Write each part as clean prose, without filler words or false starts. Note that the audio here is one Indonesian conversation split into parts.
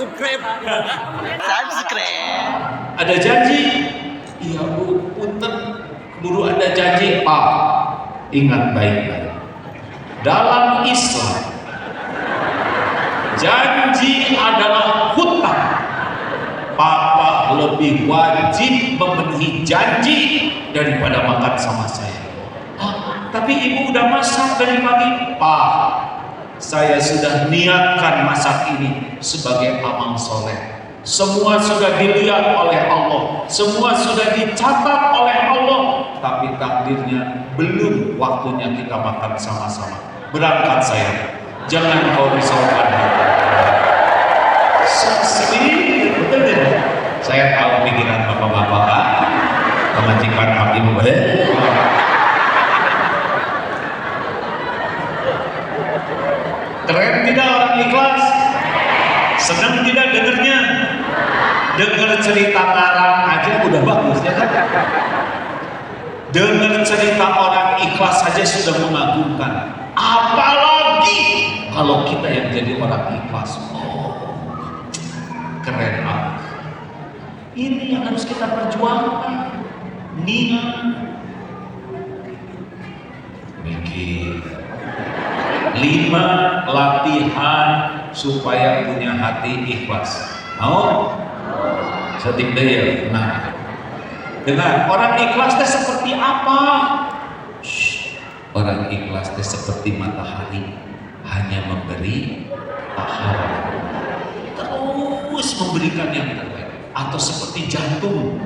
subscribe. Ada janji? Iya bu, punten. Dulu ada janji. Pak, ingat baik-baik. Dalam Islam, janji adalah hutang. Papa lebih wajib memenuhi janji daripada makan sama saya. Tapi ibu udah masak dari pagi. Pak, saya sudah niatkan masak ini sebagai amal soleh. Semua sudah dilihat oleh Allah, semua sudah dicatat oleh Allah. Tapi takdirnya belum waktunya kita makan sama-sama. Berangkat saya, jangan kau risaukan hati. Sedih, betul tidak? Saya tahu pikiran bapak-bapak, kemajikan hakim Keren tidak orang ikhlas? Senang tidak dengernya? Dengar cerita ngarang aja udah bagus ya kan? Dengar cerita orang ikhlas saja sudah mengagumkan. Apalagi kalau kita yang jadi orang ikhlas. Oh, keren banget. Ini yang harus kita perjuangkan. Niat. Mikir. 5 latihan supaya punya hati ikhlas. Mau? Setik deh. Nah, dengar, orang ikhlas itu seperti apa? Orang ikhlas itu seperti matahari, hanya memberi, tak harap. Terus memberikan yang terbaik. Atau seperti jantung,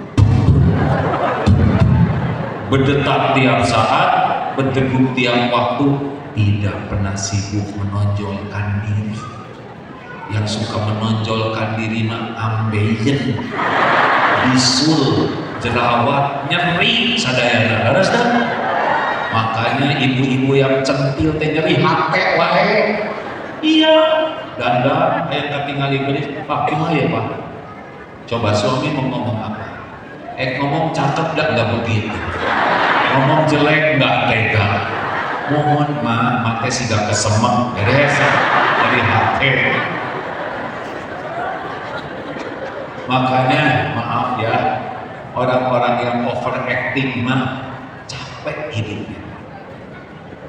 berdetak tiap saat, berdegup tiap waktu, tidak pernah sibuk menonjolkan diri. Yang suka menonjolkan diri mah ambeien, bisul, jerawat, nyeri sadayana. Harus dah. Makanya ibu-ibu yang centil teh nyeri hate wae. Iya, danda aya katingali geulis, Pak, kumaha ya, Pak? Coba suami mau ngomong apa? Ngomong cakep enggak begitu. Ngomong jelek enggak tega. Mohon mate siga kesemek beres dari hati. Makanya maaf ya, orang-orang yang overacting mah capek hidupnya.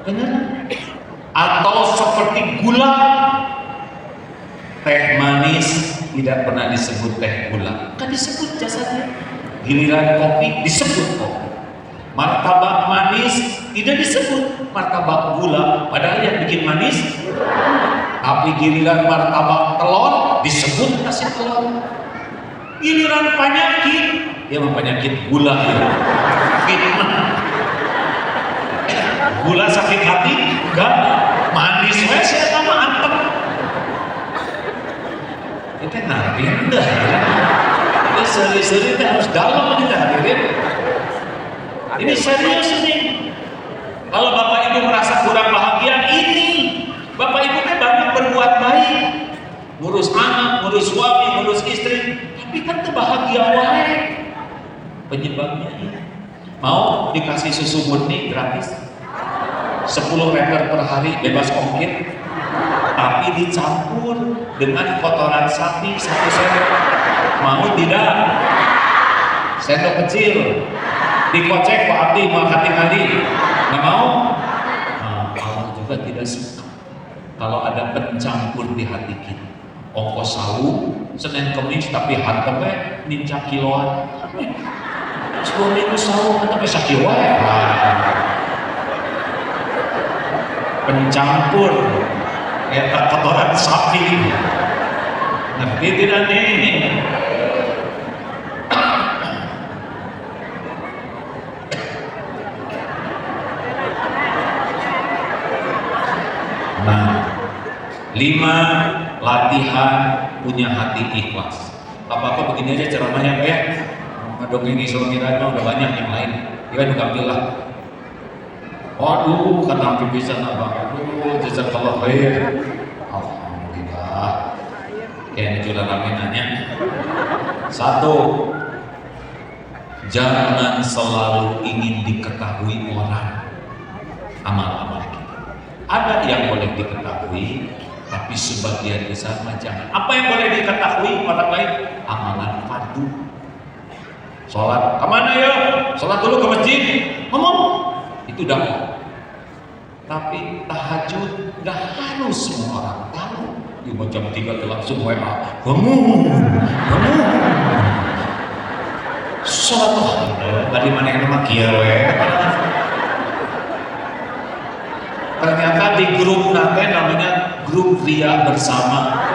Benar? Atau seperti gula, teh manis tidak pernah disebut teh gula, kan disebut jasadnya. Giliran kopi disebut kopi. Martabak manis tidak disebut martabak gula, padahal yang bikin manis. Tapi giliran martabak telur disebut nasi telur. Giliran penyakit, ya penyakit gula ya. Fitnah. Gula sakit hati, enggak. Manis wes saya sama antem. Itu nanti enggak. Itu seri-seri harus dalam kita hadirin. Ini serius ini. Kalau bapak ibu merasa kurang bahagia, ini bapak ibu kan banyak berbuat baik, ngurus anak, ngurus suami, ngurus istri, tapi kan tuh bahagia wae. Penyebabnya ini. Mau dikasih susu murni gratis, 10 liter per hari bebas ongkir, tapi dicampur dengan kotoran sapi 1 sendok. Mau tidak? Sendok kecil. Dikocek Pak Abdi mau hati-hati, nggak mau? Nah, Allah juga tidak suka kalau ada pencampur di hati kita. Ongkos sawu Senin Kemis tapi hantamnya ninja kiloan. 10 minggu sawu hantamnya sakiloan. Pencampur kayak kotoran sapi. Ngerti tidak nih? Nah, 5 latihan punya hati ikhlas. Apa-apa begini aja ceramahnya ya. Ngedongeng Islam kita udah banyak yang lain. Kita juga bilang, waduh, kata hampir bisa nabang. Aduh, jazakallah khair. Alhamdulillah. Kayak curah rame nanya. 1, jangan selalu ingin diketahui orang amal-amal kita. Ada yang boleh diketahui, tapi sebagian besar mah jangan. Apa yang boleh diketahui orang lain? Amalan fardu. Sholat, kemana ya? Sholat dulu ke masjid. Ngomong, itu dakwah. Tapi tahajud nggak harus semua orang tahu. Di jam 3 langsung WA, bangun. Sholat tuh, tadi mana yang nama kiawe. Ternyata di grup nanti namanya grup Ria Bersama.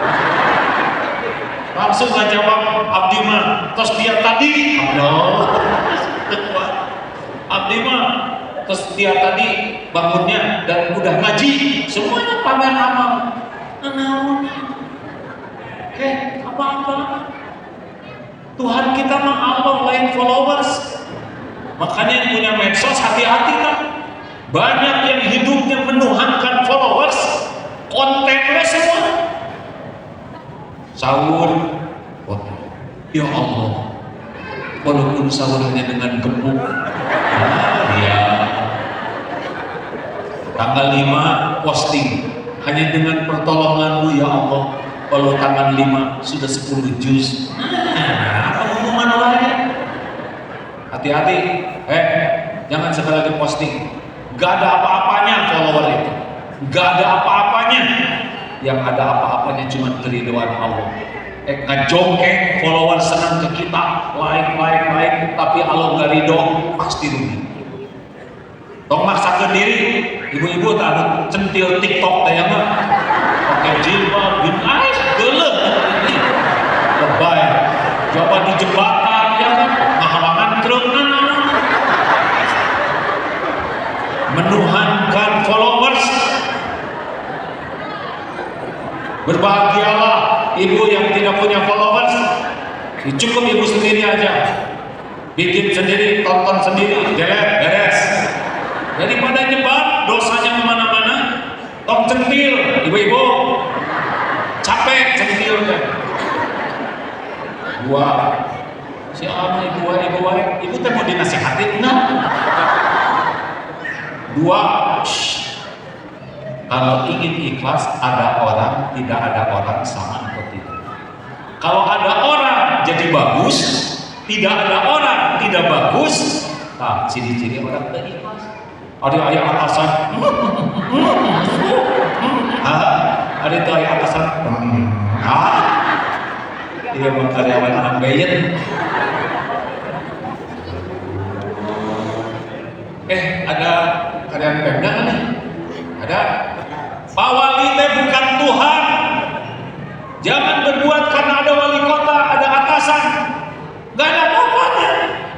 Langsung nggak jawab abdi mah, terus dia tadi, abdi mah, terus dia tadi bangunnya dan udah ngaji, semuanya pamer amal. Oke, apa-apa. Tuhan kita mah Allah, lain followers. Makanya yang punya medsos hati-hati kan. Banyak yang hidupnya menuhankan followers, kontennya semua. Sahur, ya Allah, walaupun sahurnya dengan gemuk, ya. Tanggal 5 posting, hanya dengan pertolonganmu ya Allah. Kalau tanggal 5 sudah 10 juz. Pengumuman lain. Hati-hati, jangan sekali lagi posting. Gak ada apa-apanya follower itu. Gak ada apa-apanya. Yang ada apa-apanya cuma keriduan Allah. Ngejongkek follower senang ke kita, like, tapi Allah gak ridho, pasti rugi. Tong maksakeun diri, ibu-ibu tahu centil TikTok teh mah. Pakai jilbab, bin ais, geuleuh ini. Lebay. Coba di jembatan ya kan, ngahalangan truk menuhankan followers. Berbahagialah ibu yang tidak punya followers. Cukup ibu sendiri aja, bikin sendiri, tonton sendiri, beres. Daripada nyebar dosanya kemana-mana, tong centil, ibu-ibu capek centil kan. Si ama ibu teh mau dinasihatin nah. Kalau ingin ikhlas, ada orang, tidak ada orang, sama atau tidak. Kalau ada orang jadi bagus, tidak ada orang tidak bagus. Nah, ciri-ciri orang tidak ikhlas. Ada ayat atasan, ada itu ayat atasan, dia mau karyawan anak bayin. Ada karyawan Pemda kan nih? Ada. Pak Wali teh bukan Tuhan. Jangan berbuat karena ada wali kota, ada atasan. Gak ada apa-apanya.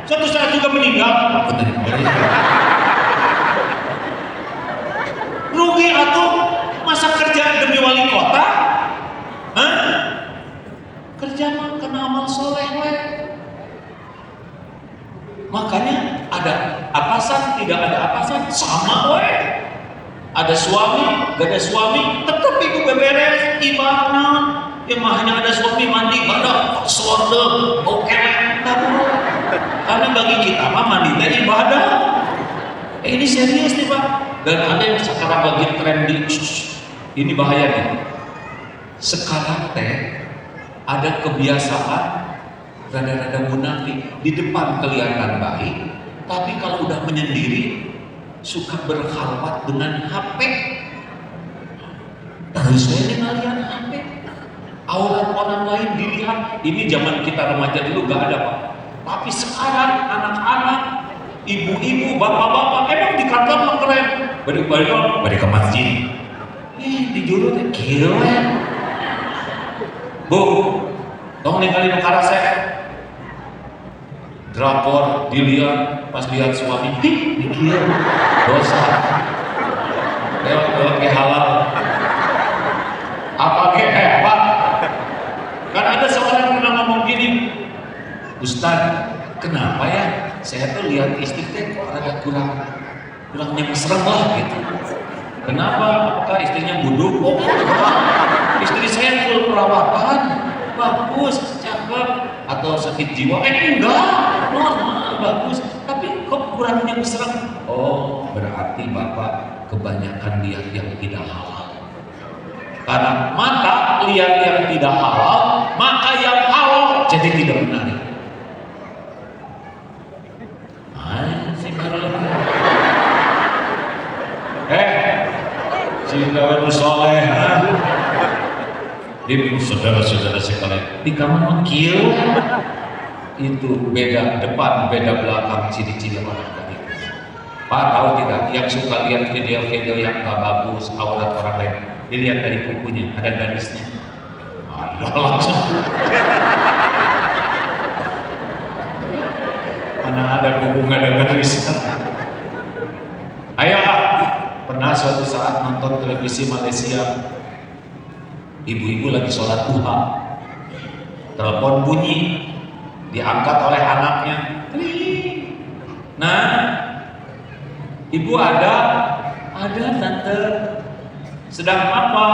Suatu saat juga meninggal. Rugi atuh, masa kerja demi wali kota? Kerja mah kena amal soleh weh. Makanya ada atasan, tidak ada atasan, sama weh. Ada suami, gak ada suami, tetap ibu beberes, ibadah. Ya mahnya ada suami mandi, gak ada sorder, oke, karena bagi kita mah mandi teh ibadah. Ini serius nih Pak. Dan ada yang sekarang lagi trendy, ini bahaya nih. Sekarang teh ada kebiasaan rada-rada munafik, di depan kelihatan baik, tapi kalau udah menyendiri suka berkhalwat dengan HP. Terus saya ngeliat HP, aurat orang lain dilihat. Ini zaman kita remaja dulu gak ada Pak. Tapi sekarang anak-anak, ibu-ibu, bapak-bapak emang di kantor mah keren. Balik ke masjid. Di juru teh gila. Bu, tong ninggalin karase. Drakor dilihat, pas lihat suami, dikira dosa. Lewat ke halal. Apa ke hebat? Kan ada seorang pernah ngomong gini, Ustaz, kenapa ya? Saya tuh lihat istri teh kok agak kurangnya mesrem lah gitu. Kenapa? Apakah istrinya buduk? Oh, istri saya full perawatan, bagus, cakep, atau sakit jiwa? Enggak, normal, bagus. Tapi kok kurangnya mesrem? Oh, berarti Bapak kebanyakan lihat yang tidak halal. Karena mata lihat yang tidak halal, maka yang halal jadi tidak menarik. Si kawan soleh, di saudara-saudara sekalian, di kamar kieu itu beda depan, beda belakang, ciri-ciri orang tadi. Pak tahu tidak, yang suka lihat video-video yang gak bagus, aurat orang lain, dilihat dari kukunya, ada garisnya. Ada langsung. Mana ada kuku gak ada garis. Ayolah, pernah suatu saat nonton televisi Malaysia, ibu-ibu lagi sholat duha, telepon bunyi, diangkat oleh anaknya. Nah, ibu ada tante, sedang apa?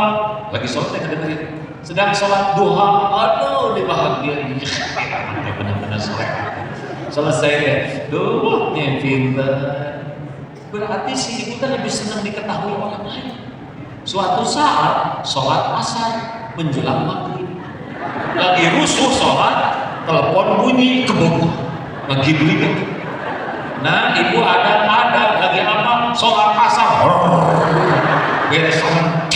Lagi sholat ya dengerin, sedang sholat duha. Aduh, dibahagiain. Benar-benar selesai deh. Duh, pinter. Berarti si ibu kan lebih senang diketahui orang lain. Suatu saat sholat asar menjelang maghrib, lagi rusuh sholat, telepon bunyi, kebobol, lagi beli gitu. Nah, ibu ada lagi apa? Sholat asar, beres sholat.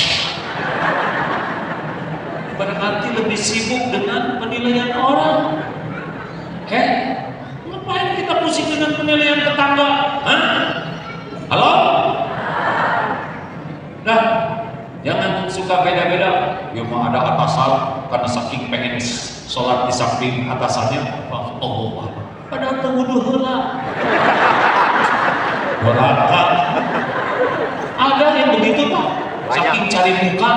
Berarti lebih sibuk dengan penilaian orang. Ngapain kita pusing dengan penilaian tetangga? Halo? Nah, jangan suka beda-beda. Ya mau ada atasan karena saking pengen sholat di samping atasannya. Allah, padahal tewudu heula. Berata. Ada yang begitu Pak. Saking cari muka.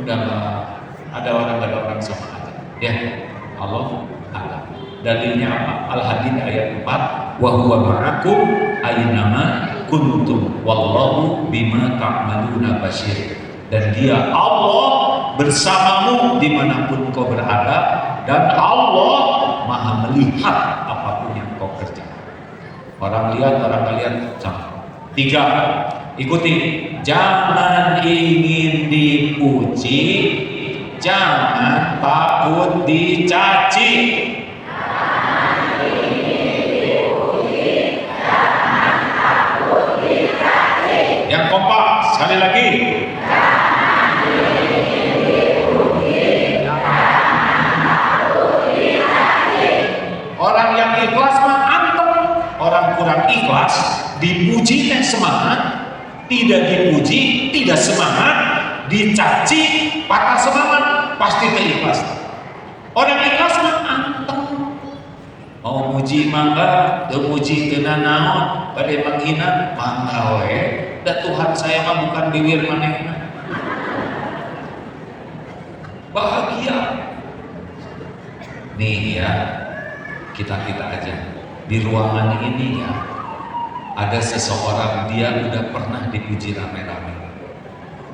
Udahlah, ada orang sama aja. Ya, Allah ada. Dalilnya apa? Al-Hadid ayat 4, wa huwa ma'akum aynama kuntum wallahu bima ta'maluna basyir. Dan dia Allah bersamamu dimanapun kau berada, dan Allah maha melihat apapun yang kau kerjakan. Orang lihat, orang tak lihat sama. 3, ikuti. Jangan ingin dipuji, jangan takut dicaci. Yang kompak, sekali lagi. Orang yang ikhlas mah anteng. Orang kurang ikhlas dipuji dan semangat, tidak dipuji tidak semangat, dicaci patah semangat, pasti ikhlas. Orang ikhlas mah anteng. Mau muji mangga, teu muji kena naon, bade menghina mangga we. Da Tuhan saya mah bukan bibir manehna. Bahagia. Nih ya, kita aja di ruangan ini ya, ada seseorang dia udah pernah dipuji rame-rame,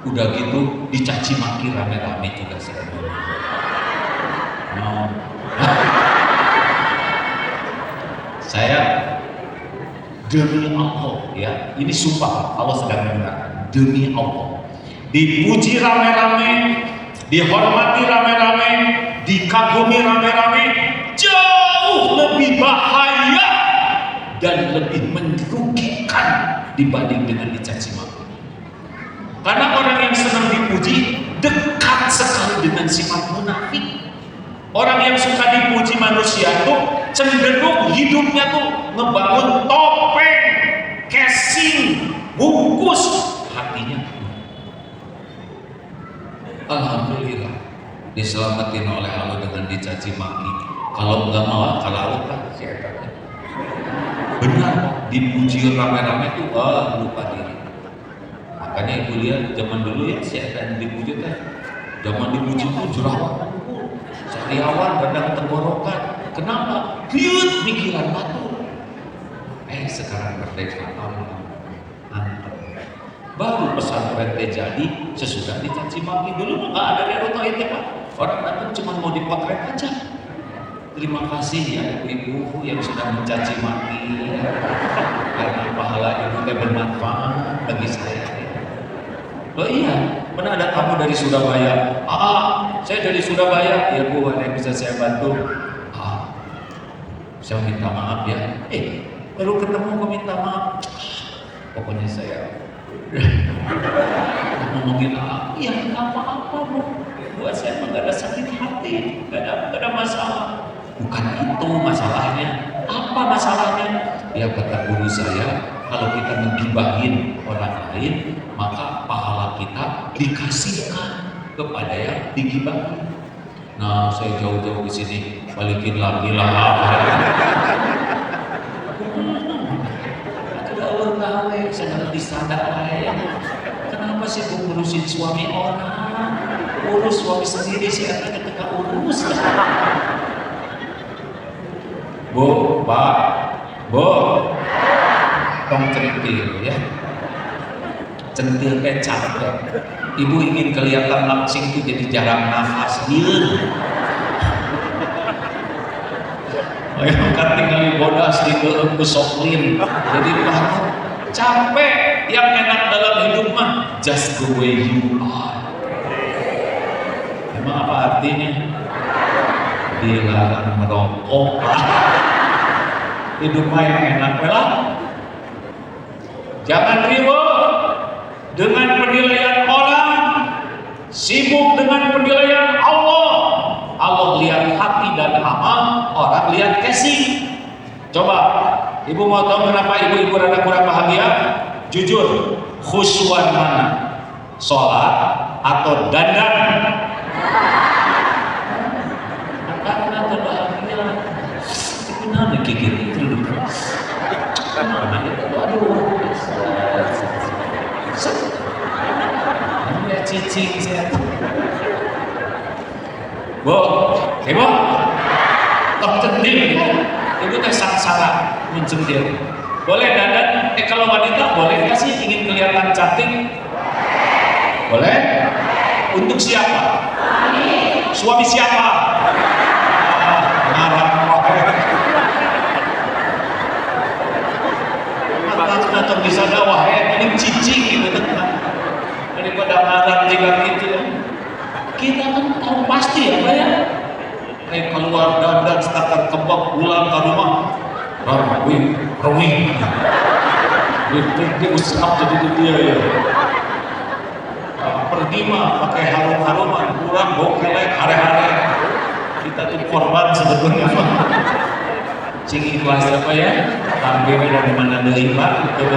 udah gitu dicaci maki rame-rame juga sebenarnya. Saya demi Allah ya, ini sumpah Allah sedang mendengarkan, demi Allah dipuji rame-rame, dihormati rame-rame, dikagumi rame-rame, jauh lebih bahaya dan lebih merugikan dibanding dengan dicaci maki. Karena orang yang senang dipuji dekat sekali dengan sifat munafik. Orang yang suka dipuji manusia tuh cenderung hidupnya tuh ngebangun topeng, casing, bungkus, hatinya. Alhamdulillah diselamatin oleh Allah dengan dicaci maki. Kalau enggak mau kalau kan setan. Benar, dipuji rame-rame tuh lupa diri. Makanya ibu lihat zaman dulu ya setan dipuji teh. Zaman dipuji tuh jerawat, sariawan, radang tenggorokan. Kenapa? Liut pikiran batu. Sekarang merdeka Allah. Baru pesantren teh jadi sesudah dicaci maki. Dulu nggak ada reroto itu Pak. Orang datang cuma mau dipotret aja. Terima kasih ya ibu yang sudah mencaci maki karena pahala ibu teh bermanfaat bagi saya. Oh iya, mana ada kamu dari Surabaya? Saya dari Surabaya. Ya bu, ada yang bisa saya bantu? Saya minta maaf ya. Baru ketemu kok minta maaf. Pokoknya saya ngomongin iya apa-apa bu. Buat saya mah gak ada sakit hati, gak ada masalah. Bukan itu masalahnya. Apa masalahnya? Ya kata guru saya, kalau kita menggibahin orang lain, maka pahala kita dikasihkan kepada yang digibahin. Nah, saya jauh-jauh ke sini balikin lagi lah. Tidak ulun gawe, saya ngerti sadar ya. Kenapa sih bu ngurusin suami orang? Urus suami sendiri sih ketika urus. Bu, Pak, Bu, tong centil ya. Centil kayak capek. Ibu ingin kelihatan langsing itu jadi jarang nafas. Yang kan tinggal bodas di soklin. Jadi capek. Yang enak dalam hidup mah just the way you are. Emang apa artinya? Dilarang merokok. Hidup mah yang enak lah. Jangan ribut dengan penilaian orang, sibuk dengan penilaian Allah. Allah lihat hati dan amal, orang lihat casing. Coba, ibu mau tahu kenapa ibu-ibu rada kurang bahagia? Jujur, khusyuan mana? Sholat atau dandan? Karena terbahagia. Itu namanya gigit itu. Aduh. Ya cicing saya. Bu, ibu, top centil. Ibu teh sangsara mencentil. Boleh dandan? Kalau wanita boleh nggak sih ingin kelihatan cantik? Boleh? Untuk siapa? Suami siapa? Ngarang atau bisa dakwah ini cicing gitu daripada ngarang juga gitu. Kita kan tahu pasti apa ya, keluar dandan setakat kebak pulang ke rumah rawing dia usap jadi dia ya. Pergi mah pakai harum-haruman, kurang bau kelek hare-hare. Kita tuh korban sebetulnya mah. Cing ikhlas apa ya? Tampil dari mana dari Pak? Itu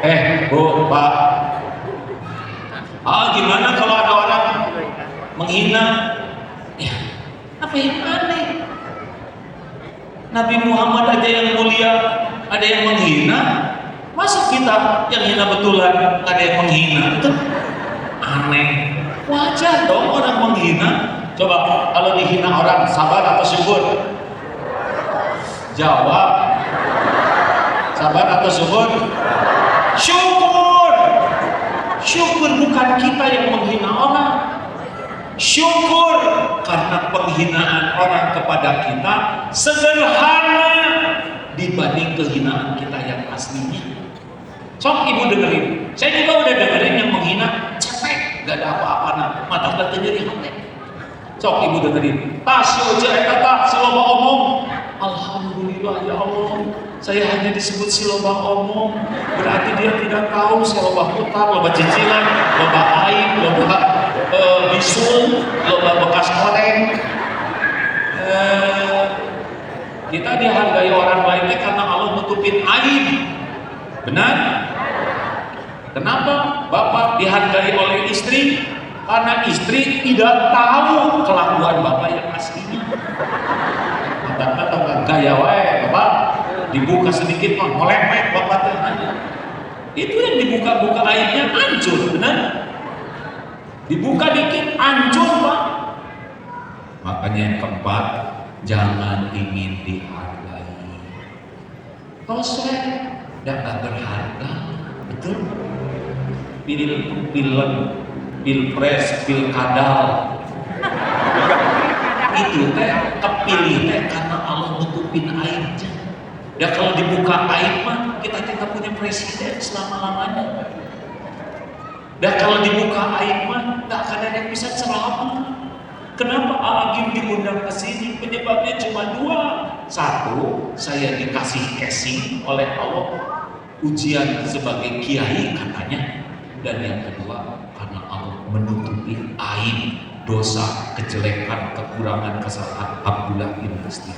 ya. Bu, Pak. Gimana kalau ada orang menghina? Ya, apa yang aneh? Nabi Muhammad aja yang mulia, ada yang menghina. Masa kita yang hina betulan ada yang menghina? Itu aneh. Wajar dong orang menghina. Coba kalau dihina orang, sabar atau syukur? Jawab. Sabar atau syukur? Syukur. Syukur bukan kita yang menghina orang. Syukur karena penghinaan orang kepada kita sederhana dibanding kehinaan kita yang aslinya. Sok ibu dengerin. Saya juga udah dengerin yang menghina capek, gak ada apa-apa nah. Mata kita jadi hati. Sok ibu dengerin. Tasyo cerita tak siloba omong. Alhamdulillah ya Allah. Saya hanya disebut siloba omong. Berarti dia tidak tahu siloba hutang, loba cicilan, loba aib, loba bisul, loba bekas koreng. Kita dihargai orang baiknya karena Allah nutupin aib. Benar? Kenapa bapak dihargai oleh istri? Karena istri tidak tahu kelakuan bapak yang aslinya. Kata-kata gaya wae bapak dibuka sedikit mah molepek bapak teh. Itu yang dibuka-buka aibnya hancur, benar? Dibuka dikit hancur pak. Makanya yang keempat, jangan ingin dihargai. Kalau saya tidak berharga, betul? Film, pilpres, pilkadal, itu teh kepilih teh karena Allah nutupin aibnya. Ya kalau dibuka aib mah kita tidak punya presiden selama-lamanya. Dan kalau dibuka aib mah tak akan ada yang bisa ceramah. Kenapa Agim diundang ke sini? Penyebabnya cuma dua. Satu, saya dikasih casing oleh Allah, ujian sebagai kiai katanya. Dan yang kedua, karena Allah menutupi aib, dosa, kejelekan, kekurangan, kesalahan Abdullah bin Mas'ud.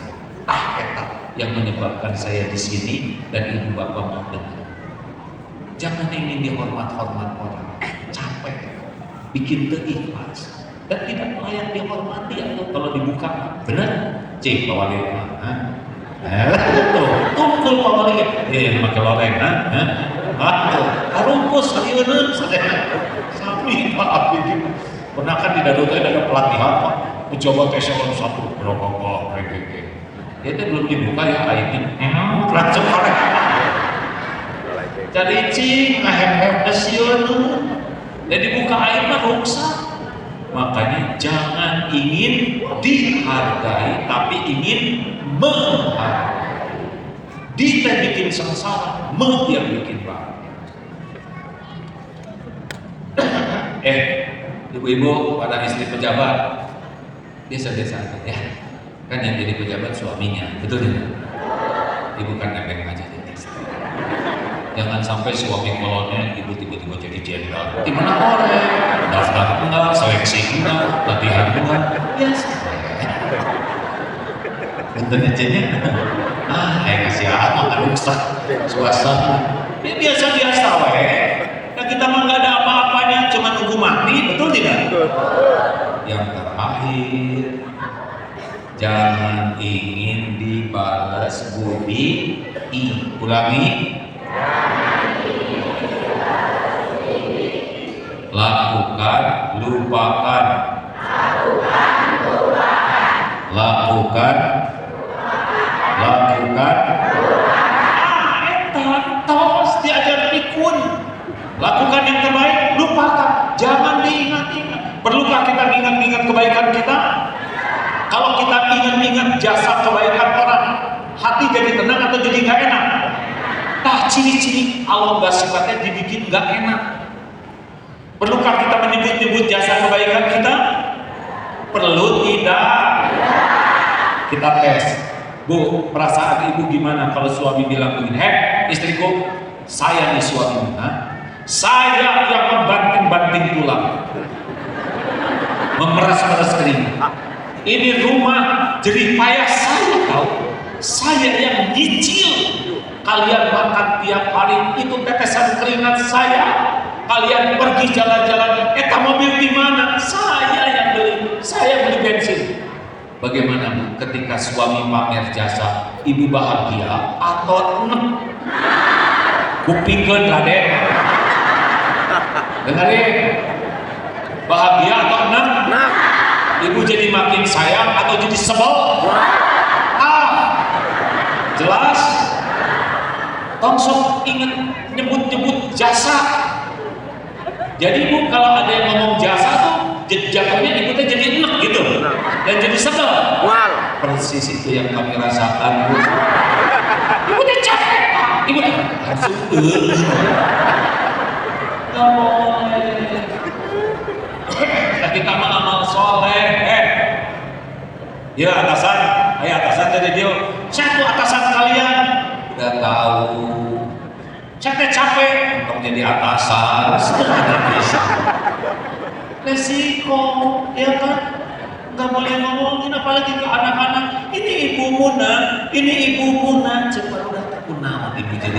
Eta yang menyebabkan saya di sini dan ibu bapak mau dengar. Jangan ingin dihormat-hormat orang, capek, bikin ikhlas dan tidak layak dihormati atau kalau dibuka, benar? Cik Pak Wali, tumpul Pak Wali, pakai loreng, harungkus, liunan, sapi Pak Abdi. Pernah kan di Daruto ada pelatihan Pak, mencoba tes yang satu, berokok, kayak. Itu belum dibuka ya aibnya, langsung korek. Jadi cing, ngahem-hem desiun, jadi buka aibnya rusak. Makanya jangan ingin dihargai, tapi ingin menghargai. Dia bikin sengsara, dia bikin bahagia. Ibu-ibu pada istri pejabat, biasa-biasa aja ya. Kan yang jadi pejabat suaminya, betul tidak? Ibu kan nebeng aja jadi istri. Jangan sampai suami kolonel, ibu tiba-tiba jadi jenderal. Di mana orang? Daftar enggak, seleksi enggak, latihan enggak. Biasa. Bentar aja kasih apa rusak suasana. Ini biasa-biasa weh. Nah kita mah nggak ada apa-apanya, cuma nunggu mati, betul tidak? Yang terakhir, jangan ingin dibalas budi. Ulangi. Lakukan, lupakan. Lakukan. Tos diajar pikun. Lakukan yang terbaik, lupakan. Jangan diingat-ingat. Perlukah kita ingat-ingat kebaikan kita? Kalau kita ingat-ingat jasa kebaikan orang, hati jadi tenang atau jadi gak enak? Nah, ciri-ciri Allah gak sifatnya dibikin gak enak. Perlukah kita menyebut-nyebut jasa kebaikan kita? Perlu tidak? Kita tes. Bu, perasaan ibu gimana kalau suami bilang begini? Istriku, saya nih suaminya. Saya yang membanting-banting tulang, memeras-meras keringat. Ini rumah jadi payah saya tahu. Saya yang nyicil. Kalian makan tiap hari itu tetesan keringat saya. Kalian pergi jalan-jalan, mobil di mana? Saya yang beli. Saya beli bensin. Bagaimana Bu ketika suami pamer jasa, ibu bahagia atau enek? Kupingkeun Raden. Dengarin. Bahagia atau enek? Ibu jadi makin sayang atau jadi sebel? Jelas? Langsung ingat nyebut-nyebut jasa. Jadi Bu kalau ada yang ngomong jasa tuh jatuhnya ibu jadi enek gitu dan jadi sebel. Persis itu yang kami rasakan Bu. Ibu udah capek, ibu langsung nggak boleh. Nah, kita mah amal soleh. Ya atasan, ayo atasan jadi dia. Saya tuh atasan kalian. Udah tahu. Saya capek untuk jadi atasan. Sudah bisa. Resiko, ya kan? Nggak boleh ngomongin apalagi ke anak-anak. Ini ibumu nak, ini ibumu nak. Coba udah tahu nama ibu jadi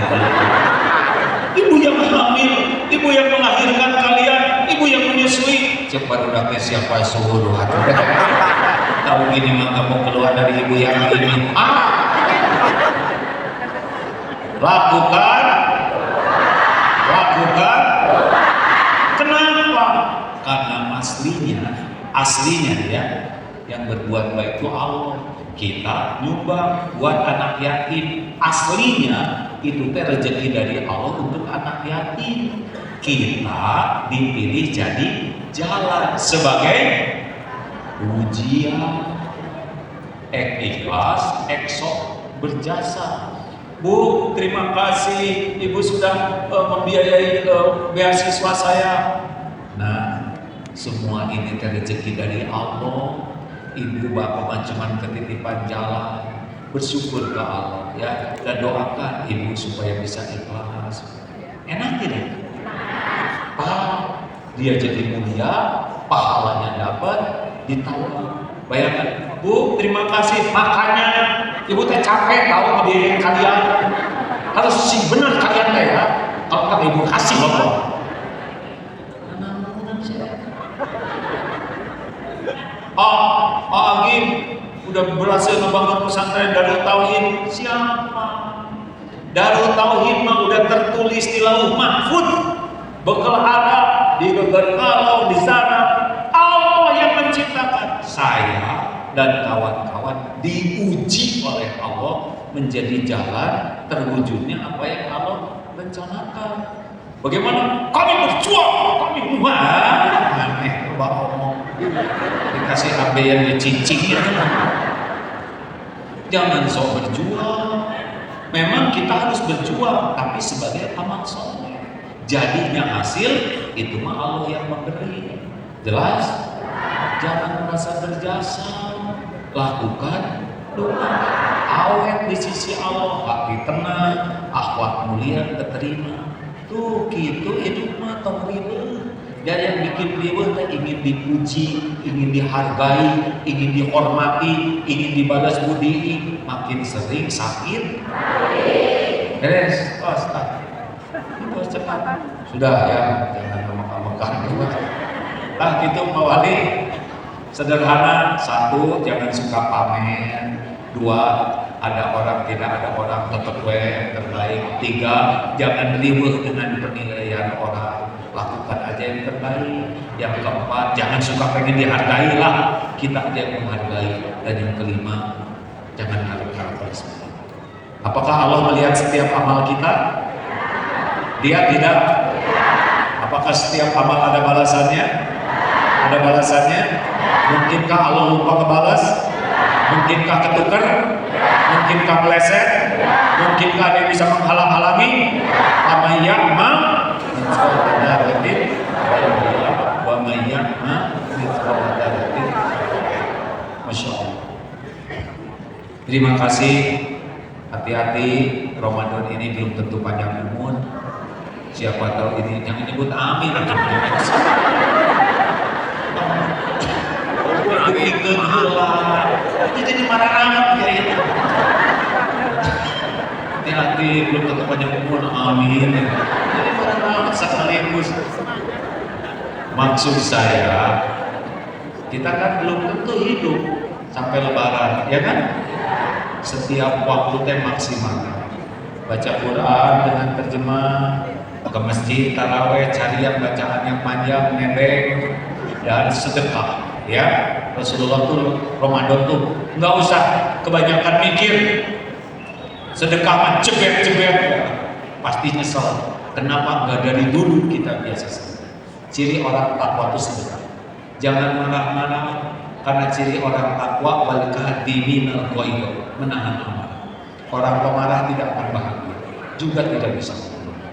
ibu yang hamil, ibu yang melahirkan kalian, ibu yang menyusui. Cepat udah ke siapa suruh tahu gini mah kamu keluar dari ibu yang ini. Lakukan. Kenapa? Karena aslinya ya yang berbuat baik itu Allah. Kita nyumbang buat anak yatim. Aslinya itu teh rezeki dari Allah untuk anak yatim. Kita dipilih jadi jalan sebagai ujian. ikhlas, sok berjasa. Bu, terima kasih Ibu sudah membiayai beasiswa saya. Nah, semua ini rezeki dari Allah. Ibu bapak cuma ketitipan jalan, bersyukur ke Allah ya, dan doakan ibu supaya bisa ikhlas. Enak tidak? Dia jadi mulia, pahalanya dapat, ditambah. Bayangkan, Bu, terima kasih makanya ibu teh capek tahu ngebiayain kalian. Harus sih benar kalian teh ya. Kalau kata ibu kasih bapak. Agim udah berhasil ngebangun pesantren Darut Tauhid. Siapa? Darut Tauhid mah udah tertulis di Lauh Mahfuz. Bekal ada di kalau di sana. Allah yang menciptakan. Saya dan kawan-kawan diuji oleh Allah menjadi jalan terwujudnya apa yang Allah rencanakan. Bagaimana? Kami berjuang, kami aneh coba ngomong. Dikasih AB yang dicincin. Jangan sok berjuang. Memang kita harus berjuang, tapi sebagai amal soleh. Jadinya hasil itu mah Allah yang memberi. Jelas? Jangan merasa berjasa. Lakukan doa. Awet di sisi Allah, hati tenang, akhlak mulia keterima. Tuh gitu hidup mah tong riweuh. Dan yang bikin riweuh teh ingin dipuji, ingin dihargai, ingin dihormati, ingin dibalas budi, makin sering sakit. Beres, cepat. Sudah ya, jangan ngomong-ngomongkan. Nah gitu mawali sederhana. Satu, jangan suka pamer. Dua, ada orang tidak ada orang tetap yang terbaik. Tiga, jangan riweuh dengan penilaian orang. Lakukan aja yang terbaik. Yang keempat, jangan suka pengen dihargai lah. Kita aja yang menghargai. Dan yang kelima, jangan harap-harap. Apakah Allah melihat setiap amal kita? Dia tidak. Apakah setiap amal ada balasannya? Ada balasannya? Mungkinkah Allah lupa ngebalas? Mungkinkah ketukar? Mungkinkah meleset? Mungkinkah ada yang bisa menghalang-halangi? Amayakma wa mayyakma mithqala. Masya Allah. Terima kasih. Hati-hati, Ramadan ini belum tentu panjang umur. Siapa tahu ini jangan nyebut amin. Itu jadi marah amat ya itu. Hati-hati, belum tentu panjang umur. Amin. Jadi marah amat sekaligus. Maksud saya, kita kan belum tentu hidup sampai Lebaran, ya kan? Setiap waktu teh maksimal. Baca Quran dengan terjemah, ke masjid, taraweh, cari yang bacaan yang panjang, nebeng, dan sedekah. Ya, Rasulullah tuh Ramadan tuh nggak usah kebanyakan mikir. Sedekah mah cebet-cebet, pasti nyesel. Kenapa nggak dari dulu kita biasa sedekah? Ciri orang takwa itu sedekah. Jangan marah-marah, karena ciri orang takwa wal kadhiminal ghaidh, menahan amarah. Orang pemarah tidak akan bahagia, juga tidak bisa.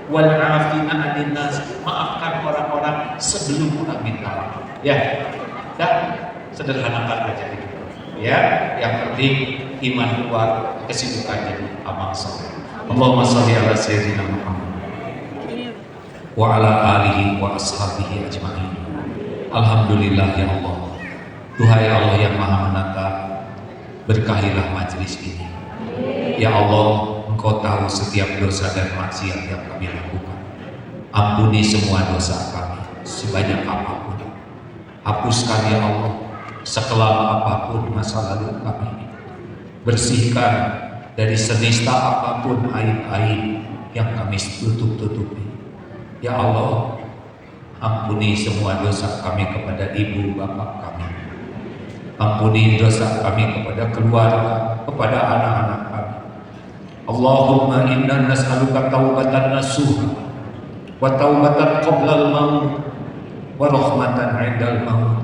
Wal 'afina 'anil nas, maafkan orang-orang sebelum kita minta maaf. Ya, dan sederhanakan aja itu. Ya, yang penting iman kuat, kesibukan jadi amal saleh. Allahumma shalli ala sayyidina Muhammad wa ala alihi wa ashabihi ajma'in. Alhamdulillah ya Allah. Tuhai Allah yang Maha Menatap, berkahilah majelis ini. Ya Allah, Engkau tahu setiap dosa dan maksiat yang kami lakukan. Ampuni semua dosa kami, sebanyak apapun. Hapuskan ya Allah, sekelam apapun masa lalu kami. Bersihkan dari senista apapun aib-aib yang kami tutup-tutupi. Ya Allah, ampuni semua dosa kami kepada ibu bapak kami. Ampuni dosa kami kepada keluarga, kepada anak-anak kami. Allahumma inna nas'aluka taubatan nasuha wa taubatan qoblal maut wa rahmatan 'indal maut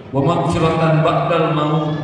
wa maghfiratan ba'dal maut